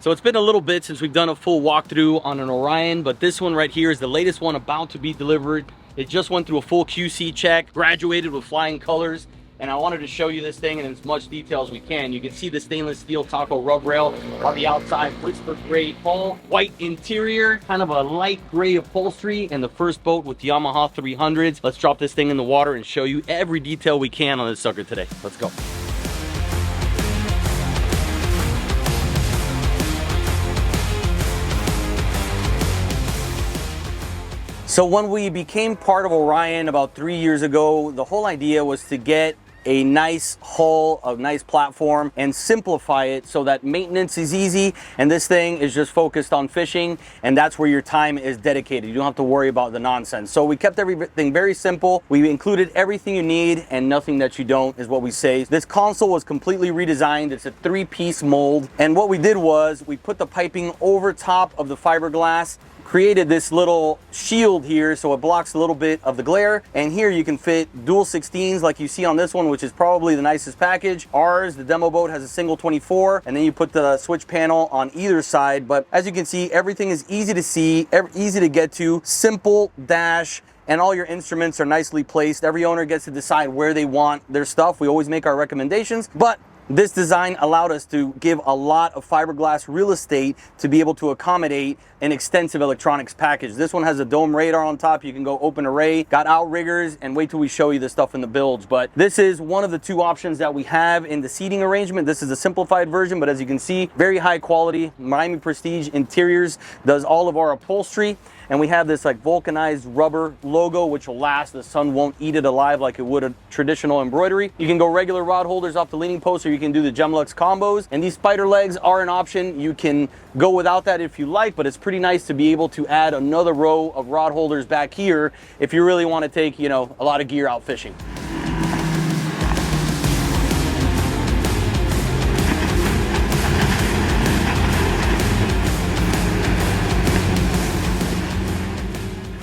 So it's been a little bit since we've done a full walkthrough on an Orion, but this one right here is the latest one about to be delivered. It just went through a full QC check, graduated with flying colors, and I wanted to show you this thing in as much detail as we can. You can see the stainless steel taco rub rail on the outside, whisper gray hull, white interior, kind of a light gray upholstery, and the first boat with Yamaha 300s. Let's drop this thing in the water and show you every detail we can on this sucker today. Let's go. So when we became part of Orion about 3 years ago, the whole idea was to get a nice hull, a nice platform, and simplify it so that maintenance is easy, and this thing is just focused on fishing, and that's where your time is dedicated. You don't have to worry about the nonsense. So we kept everything very simple. We included everything you need and nothing that you don't, is what we say. This console was completely redesigned. It's a 3-piece mold, and what we did was we put the piping over top of the fiberglass, created this little shield here so it blocks a little bit of the glare, and here you can fit dual 16s like you see on this one, which is probably the nicest package. Ours, the demo boat, has a single 24, and then you put the switch panel on either side. But as you can see, everything is easy to see, easy to get to, simple dash, and all your instruments are nicely placed. Every owner gets to decide where they want their stuff. We always make our recommendations, but this design allowed us to give a lot of fiberglass real estate to be able to accommodate an extensive electronics package. This one has a dome radar on top. You can go open array, got outriggers, and wait till we show you the stuff in the Bilge. But this is one of the 2 options that we have in the seating arrangement. This is a simplified version, but as you can see, very high quality. Miami Prestige Interiors does all of our upholstery. And we have this like vulcanized rubber logo, which will last. The sun won't eat it alive like it would a traditional embroidery. You can go regular rod holders off the leaning post, or you can do the Gemlux combos. And these spider legs are an option. You can go without that if you like, but it's pretty nice to be able to add another row of rod holders back here if you really want to take, you know, a lot of gear out fishing.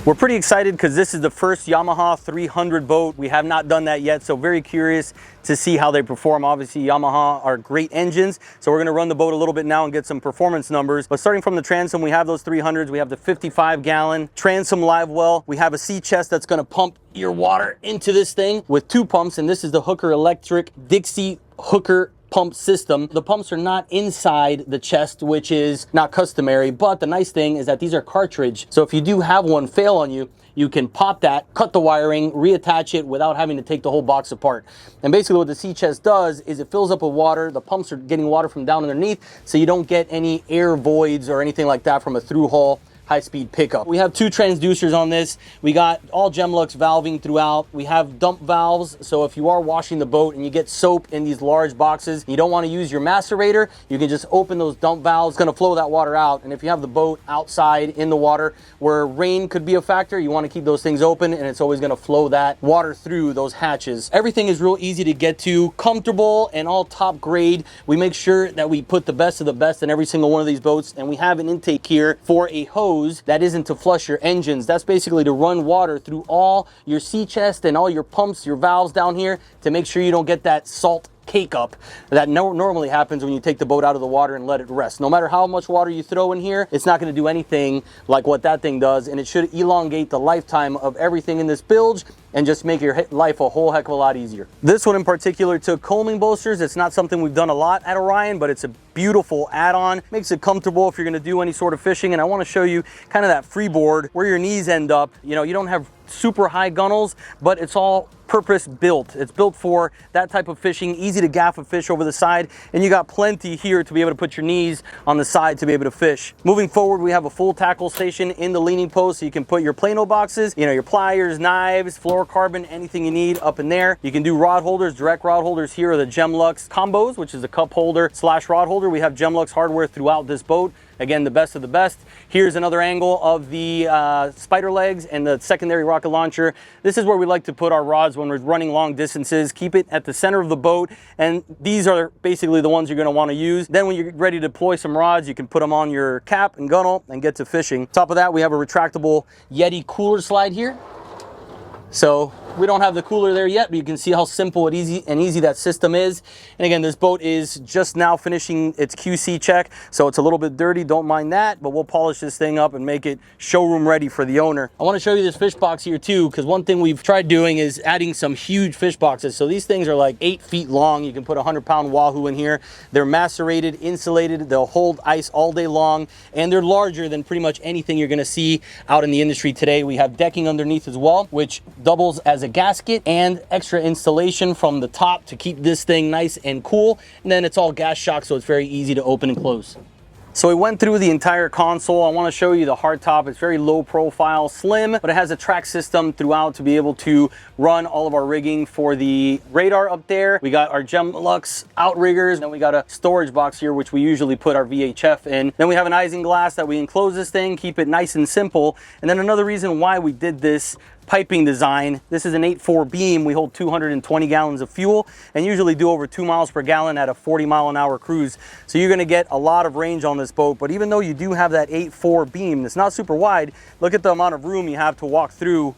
We're pretty excited because this is the first Yamaha 300 boat. We have not done that yet, so very curious to see how they perform. Obviously, Yamaha are great engines, so we're going to run the boat a little bit now and get some performance numbers. But starting from the transom, we have those 300s. We have the 55-gallon transom live well. We have a sea chest that's going to pump your water into this thing with 2 pumps, and this is the Hooker Electric Dixie Hooker pump system. The pumps are not inside the chest, which is not customary, but the nice thing is that these are cartridge. So if you do have one fail on you, you can pop that, cut the wiring, reattach it without having to take the whole box apart. And basically what the sea chest does is it fills up with water. The pumps are getting water from down underneath, so you don't get any air voids or anything like that from a through hull high-speed pickup. We have 2 transducers on this. We got all Gemlux valving throughout. We have dump valves, so if you are washing the boat and you get soap in these large boxes, you don't want to use your macerator, you can just open those dump valves. It's going to flow that water out. And if you have the boat outside in the water where rain could be a factor, you want to keep those things open, and it's always going to flow that water through those hatches. Everything is real easy to get to, comfortable, and all top grade. We make sure that we put the best of the best in every single one of these boats, and we have an intake here for a hose that isn't to flush your engines. That's basically to run water through all your sea chest and all your pumps, your valves down here, to make sure you don't get that salt cake up that normally happens when you take the boat out of the water and let it rest. No matter how much water you throw in here, it's not going to do anything like what that thing does, and it should elongate the lifetime of everything in this Bilge and just make your life a whole heck of a lot easier. This one in particular took combing bolsters. It's not something we've done a lot at Orion, but it's a beautiful add-on. Makes it comfortable if you're going to do any sort of fishing. And I want to show you kind of that freeboard where your knees end up. You know, you don't have super high gunnels, but it's all purpose built. It's built for that type of fishing, easy to gaff a fish over the side, and you got plenty here to be able to put your knees on the side to be able to fish. Moving forward, we have a full tackle station in the leaning post, so you can put your Plano boxes, you know, your pliers, knives, fluorocarbon, anything you need up in there. You can do rod holders. Direct rod holders here are the Gemlux combos, which is a cup holder / rod holder. We have Gemlux hardware throughout this boat. Again, the best of the best. Here's another angle of the spider legs and the secondary rocket launcher. This is where we like to put our rods when we're running long distances. Keep it at the center of the boat, and these are basically the ones you're going to want to use. Then when you're ready to deploy some rods, you can put them on your cap and gunnel and get to fishing. On top of that, we have a retractable Yeti cooler slide here. So We don't have the cooler there yet, but you can see how simple and easy that system is. And again, this boat is just now finishing its QC check, so it's a little bit dirty, don't mind that, but we'll polish this thing up and make it showroom ready for the owner. I want to show you this fish box here too, because one thing we've tried doing is adding some huge fish boxes. So these things are like 8 feet long. You can put a 100-pound wahoo in here. They're macerated, insulated, they'll hold ice all day long, and they're larger than pretty much anything you're going to see out in the industry today. We have decking underneath as well, which doubles as a gasket, and extra installation from the top to keep this thing nice and cool. And then it's all gas shock, so it's very easy to open and close. So we went through the entire console. I want to show you the hardtop. It's very low profile, slim, but it has a track system throughout to be able to run all of our rigging for the radar up there. We got our Gemlux outriggers, then we got a storage box here, which we usually put our VHF in. Then we have an isinglass that we enclose this thing, keep it nice and simple. And then another reason why we did this piping design, this is an 8.4 beam. We hold 220 gallons of fuel and usually do over 2 miles per gallon at a 40-mile-an-hour cruise. So you're going to get a lot of range on this boat. But even though you do have that 8.4 beam, it's not super wide. Look at the amount of room you have to walk through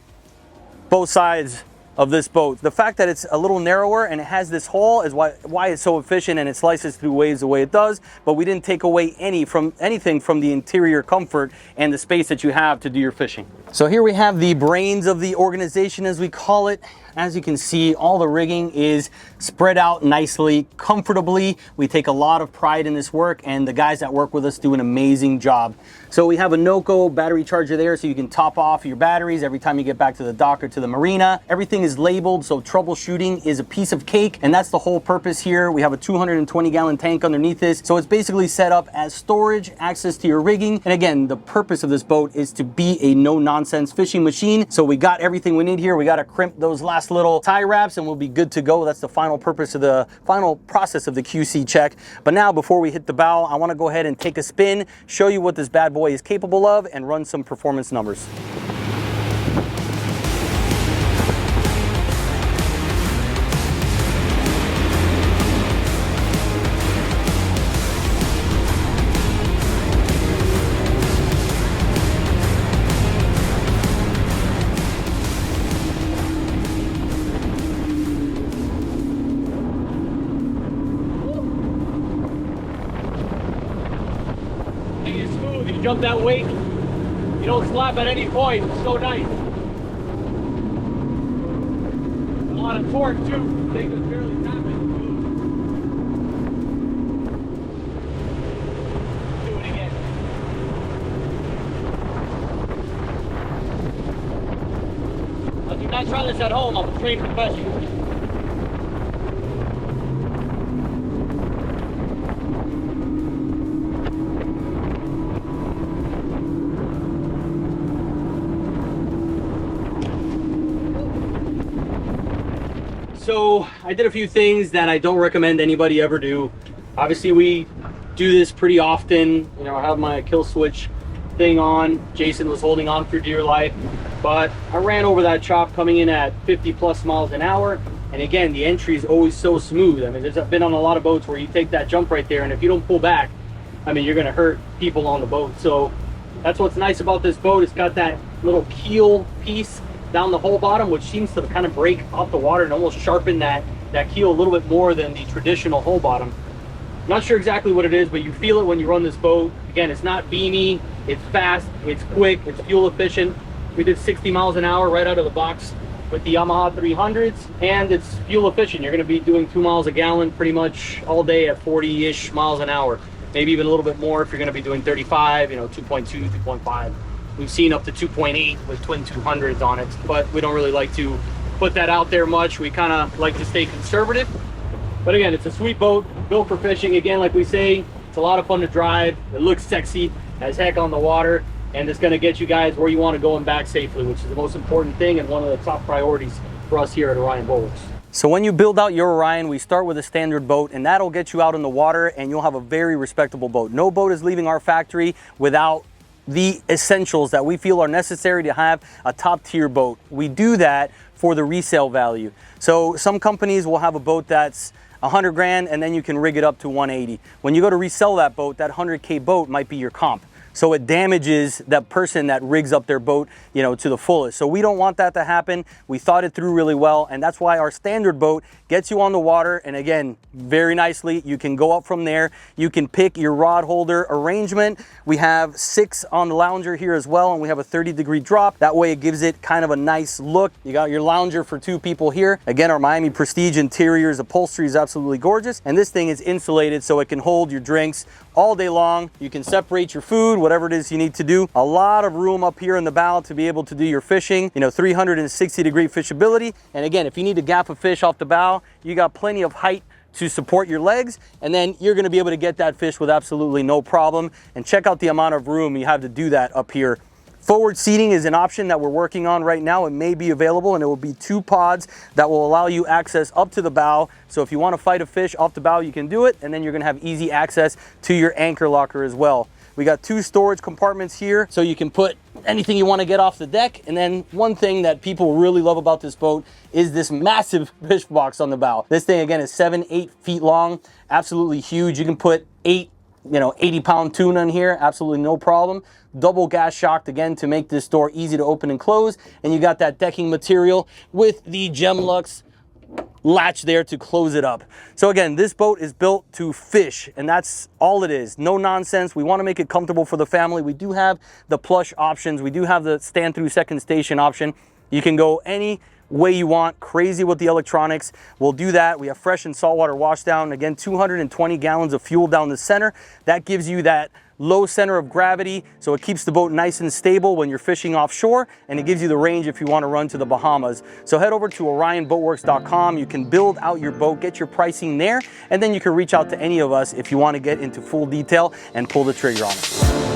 both sides of this boat. The fact that it's a little narrower and it has this hole is why it's so efficient, and it slices through waves the way it does. But we didn't take away anything from the interior comfort and the space that you have to do your fishing. So here we have the brains of the organization, as we call it. As you can see, all the rigging is spread out nicely, comfortably. We take a lot of pride in this work, and the guys that work with us do an amazing job. So we have a NOCO battery charger there, so you can top off your batteries every time you get back to the dock or to the marina. Everything is labeled, so troubleshooting is a piece of cake, and that's the whole purpose here. We have a 220-gallon tank underneath this, so it's basically set up as storage, access to your rigging. And again, the purpose of this boat is to be a no-nonsense fishing machine. So we got everything we need here. We got to crimp those last little tie wraps and we'll be good to go. That's the final purpose of the final process of the QC check. But now, before we hit the bow, I want to go ahead and take a spin, show you what this bad boy is capable of, and run some performance numbers. You jump that weight, you don't slap at any point. It's so nice. A lot of torque too. Thing is barely tapping. Do it again. Now do not try this at home. I'm a trained professional. So I did a few things that I don't recommend anybody ever do. Obviously we do this pretty often. You know, I have my kill switch thing on. Jason was holding on for dear life, but I ran over that chop coming in at 50+ miles an hour. And again, the entry is always so smooth. I mean, I've been on a lot of boats where you take that jump right there, and if you don't pull back, I mean, you're gonna hurt people on the boat. So that's what's nice about this boat. It's got that little keel piece down the whole bottom, which seems to kind of break off the water and almost sharpen that keel a little bit more than the traditional hull bottom. Not sure exactly what it is, but you feel it when you run this boat. Again, it's not beamy, it's fast, it's quick, it's fuel efficient. We did 60 miles an hour right out of the box with the Yamaha 300's, and it's fuel efficient. You're going to be doing 2 miles a gallon pretty much all day at 40-ish miles an hour. Maybe even a little bit more if you're going to be doing 35, you know, 2.2, 2.5. We've seen up to 2.8 with twin 200s on it, but we don't really like to put that out there much. We kind of like to stay conservative. But again, it's a sweet boat, built for fishing. Again, like we say, it's a lot of fun to drive. It looks sexy as heck on the water, and it's going to get you guys where you want to go and back safely, which is the most important thing and one of the top priorities for us here at Orion Boatworks. So when you build out your Orion, we start with a standard boat, and that'll get you out in the water and you'll have a very respectable boat. No boat is leaving our factory without the essentials that we feel are necessary to have a top tier boat. We do that for the resale value. So some companies will have a boat that's 100 grand and then you can rig it up to 180. When you go to resell that boat, that 100K boat might be your comp. so it damages that person that rigs up their boat, you know, to the fullest. So we don't want that to happen. We thought it through really well, and that's why our standard boat gets you on the water, and again, very nicely, you can go up from there. You can pick your rod holder arrangement. We have 6 on the lounger here as well, and we have a 30-degree drop. That way it gives it kind of a nice look. You got your lounger for 2 people here. Again, our Miami Prestige interiors upholstery is absolutely gorgeous, and this thing is insulated so it can hold your drinks all day long. You can separate your food, whatever it is you need to do. A lot of room up here in the bow to be able to do your fishing, you know, 360-degree fishability. And again, if you need to gap a fish off the bow, you got plenty of height to support your legs, and then you're going to be able to get that fish with absolutely no problem. And check out the amount of room you have to do that up here. Forward seating is an option that we're working on right now. It may be available, and it will be 2 pods that will allow you access up to the bow. So if you want to fight a fish off the bow, you can do it, and then you're going to have easy access to your anchor locker as well. We got 2 storage compartments here, so you can put anything you want to get off the deck. And then one thing that people really love about this boat is this massive fish box on the bow. This thing, again, is 7-8 feet long, absolutely huge. You can put 8, 80-pound tuna in here, absolutely no problem. Double gas shocked, again, to make this door easy to open and close. And you got that decking material with the Gemlux latch there to close it up. So again, this boat is built to fish, and that's all it is. No nonsense. We want to make it comfortable for the family. We do have the plush options. We do have the stand through second station option. You can go any way you want, crazy with the electronics. We'll do that. We have fresh and saltwater wash down. Again, 220 gallons of fuel down the center. That gives you that low center of gravity, so it keeps the boat nice and stable when you're fishing offshore, and it gives you the range if you want to run to the Bahamas. So head over to orionboatworks.com. You can build out your boat, get your pricing there, and then you can reach out to any of us if you want to get into full detail and pull the trigger on it.